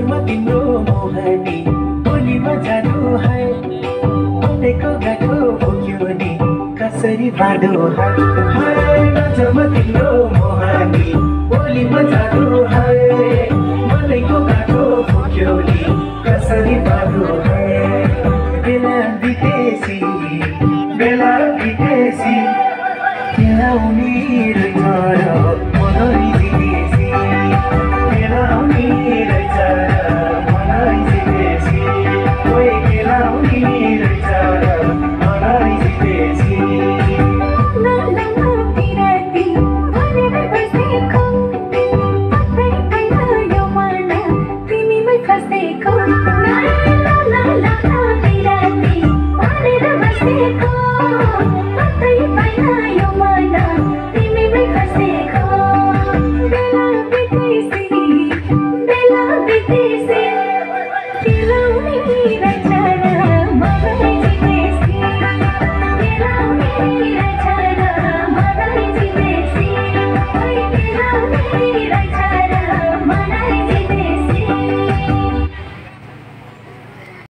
म तिम्रो मोहनी बोलीमा जादु है मनेको गाठो बोक्यो नि कसरी बाँधो है नाच म तिम्रो मोहनी बोलीमा जादु है मनेको गाठो बोक्यो नि कसरी बाँधो है बेला बितेसी बेला बितेसी खेलाउने रहेछ र मनै जितेसी खेलाउने रहेछ र मनै जितेसी ओए खेलाउने रहेछ र मनै जितेसी फसेको